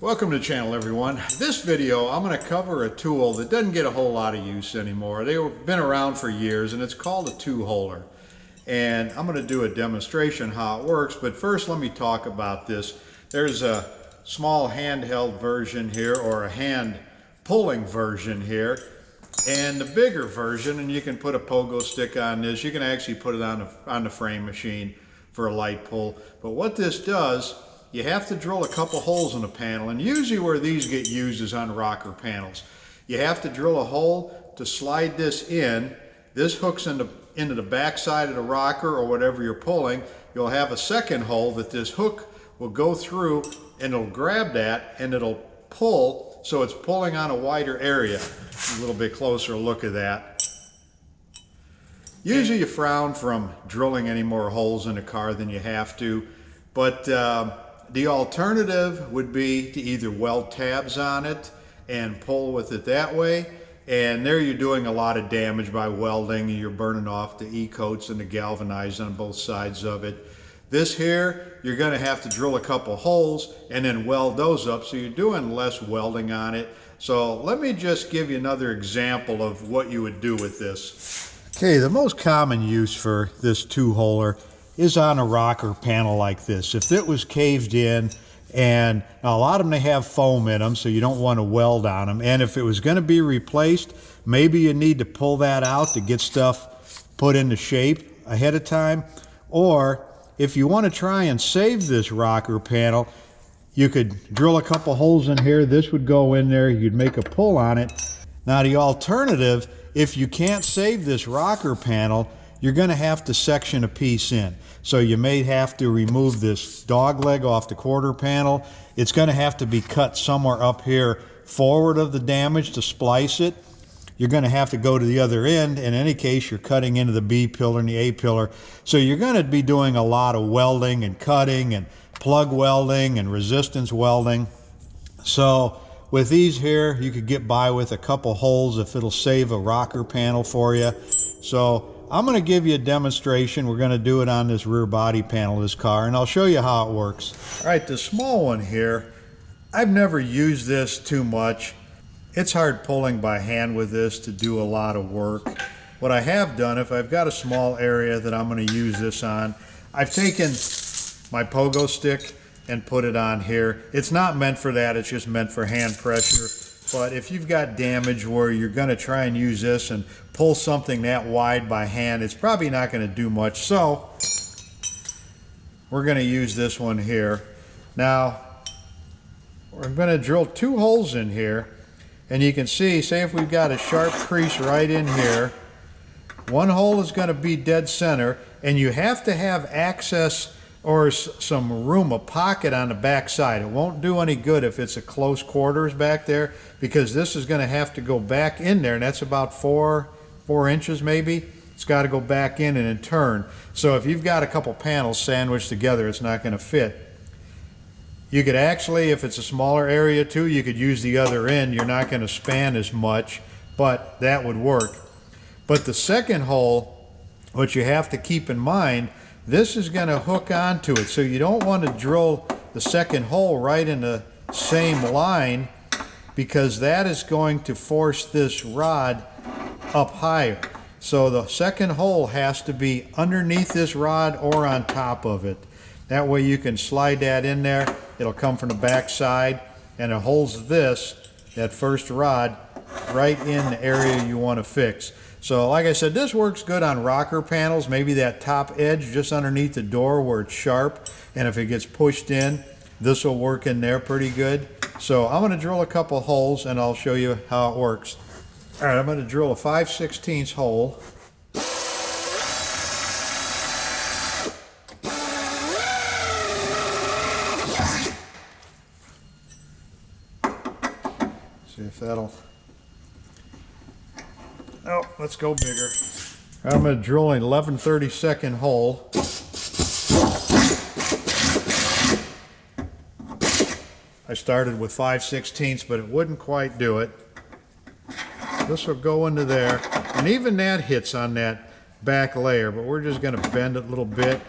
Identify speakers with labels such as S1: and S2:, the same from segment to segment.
S1: Welcome to the channel, everyone. This video I'm going to cover a tool that doesn't get a whole lot of use anymore. They've been around for years and it's called a two-holer. And I'm going to do a demonstration how it works, but first let me talk about this. There's a small handheld version here, or a hand pulling version here, and the bigger version, and you can put a pogo stick on this. You can actually put it on the frame machine for a light pull. But what this does, you have to drill a couple holes in the panel, and usually where these get used is on rocker panels. You have to drill a hole to slide this in. This hooks into the back side of the rocker or whatever you're pulling. You'll have a second hole that this hook will go through, and it'll grab that and it'll pull, so it's pulling on a wider area. A little bit closer look at that. Usually you frown from drilling any more holes in a car than you have to, but the alternative would be to either weld tabs on it and pull with it that way, and there you're doing a lot of damage by welding. You're burning off the E-coats and the galvanized on both sides of it. This here, you're going to have to drill a couple holes and then weld those up, so you're doing less welding on it. So let me just give you another example of what you would do with this. Okay, the most common use for this two-holer is on a rocker panel like this. If it was caved in, and now a lot of them, they have foam in them, so you don't want to weld on them, and if it was going to be replaced, maybe you need to pull that out to get stuff put into shape ahead of time. Or if you want to try and save this rocker panel, you could drill a couple holes in here. This would go in there, you'd make a pull on it. Now the alternative, if you can't save this rocker panel, you're going to have to section a piece in. So you may have to remove this dog leg off the quarter panel. It's going to have to be cut somewhere up here forward of the damage to splice it. You're going to have to go to the other end. In any case, you're cutting into the B pillar and the A pillar. So you're going to be doing a lot of welding and cutting and plug welding and resistance welding. So with these here, you could get by with a couple holes if it'll save a rocker panel for you. So I'm going to give you a demonstration. We're going to do it on this rear body panel of this car, and I'll show you how it works. All right, the small one here, I've never used this too much. It's hard pulling by hand with this to do a lot of work. What I have done, if I've got a small area that I'm going to use this on, I've taken my pogo stick and put it on here. It's not meant for that, it's just meant for hand pressure. But if you've got damage where you're going to try and use this and pull something that wide by hand, it's probably not going to do much. So we're going to use this one here. Now we're going to drill two holes in here, and you can see, say if we've got a sharp crease right in here, one hole is going to be dead center, and you have to have access or some room, a pocket on the back side. It won't do any good if it's a close quarters back there, because this is going to have to go back in there, and that's about four inches maybe. It's got to go back in and then turn. So if you've got a couple panels sandwiched together, it's not going to fit. You could actually, if it's a smaller area too, you could use the other end. You're not going to span as much, but that would work. But the second hole, what you have to keep in mind, this is going to hook onto it, so you don't want to drill the second hole right in the same line, because that is going to force this rod up higher. So the second hole has to be underneath this rod or on top of it. That way you can slide that in there. It'll come from the back side, and it holds that first rod, right in the area you want to fix. So like I said, this works good on rocker panels, maybe that top edge just underneath the door where it's sharp, and if it gets pushed in, this will work in there pretty good. So I'm going to drill a couple holes and I'll show you how it works. All right, I'm going to drill a 5/16 hole. See if that'll... Oh, let's go bigger. I'm going to drill an 11/32 hole. I started with 5/16, but it wouldn't quite do it. This will go into there, and even that hits on that back layer, but we're just going to bend it a little bit,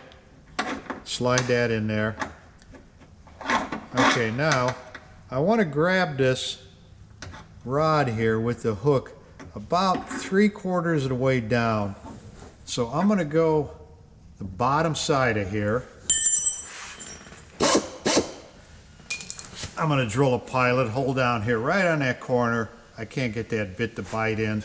S1: slide that in there. Okay, now I want to grab this rod here with the hook about 3/4 of the way down. So I'm going to go the bottom side of here. I'm going to drill a pilot hole down here right on that corner. I can't get that bit to bite in.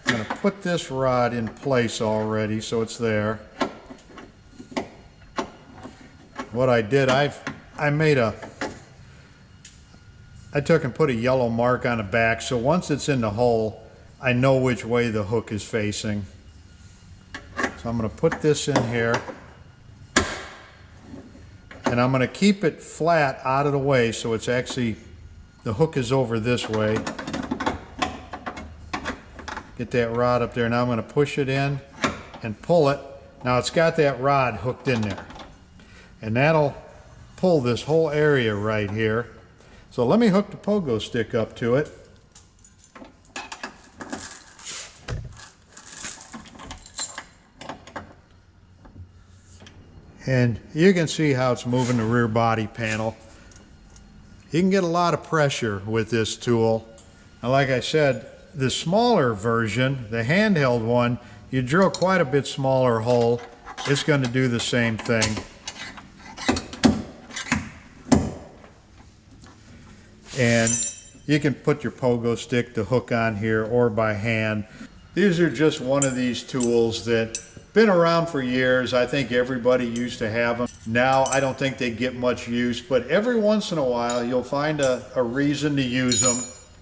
S1: I'm going to put this rod in place already so it's there. What I did, I took and put a yellow mark on the back, so once it's in the hole, I know which way the hook is facing. So I'm going to put this in here, and I'm going to keep it flat out of the way so it's actually, the hook is over this way. Get that rod up there. Now I'm going to push it in and pull it. Now it's got that rod hooked in there, and that'll pull this whole area right here. So let me hook the pogo stick up to it. And you can see how it's moving the rear body panel. You can get a lot of pressure with this tool. And like I said, the smaller version, the handheld one, you drill quite a bit smaller hole. It's going to do the same thing. And you can put your pogo stick, the hook on here, or by hand. These are just one of these tools that been around for years. I think everybody used to have them. Now I don't think they get much use, but every once in a while you'll find a reason to use them.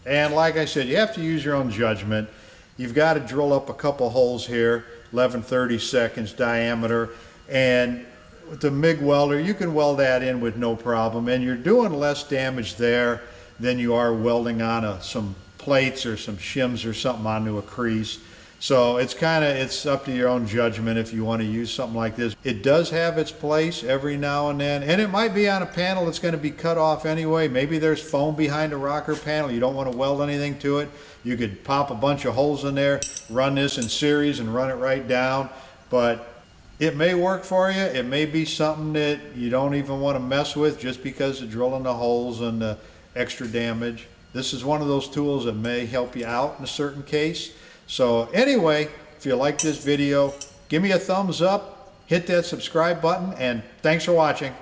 S1: And like I said, you have to use your own judgment. You've got to drill up a couple holes here, 11/32 diameter, and with the MIG welder you can weld that in with no problem, and you're doing less damage there than you are welding on some plates or some shims or something onto a crease. So it's up to your own judgment if you want to use something like this. It does have its place every now and then, and it might be on a panel that's going to be cut off anyway. Maybe there's foam behind a rocker panel. You don't want to weld anything to it. You could pop a bunch of holes in there, run this in series and run it right down. But it may work for you. It may be something that you don't even want to mess with just because of drilling the holes and the extra damage. This is one of those tools that may help you out in a certain case. So anyway, if you like this video, give me a thumbs up, hit that subscribe button, and thanks for watching.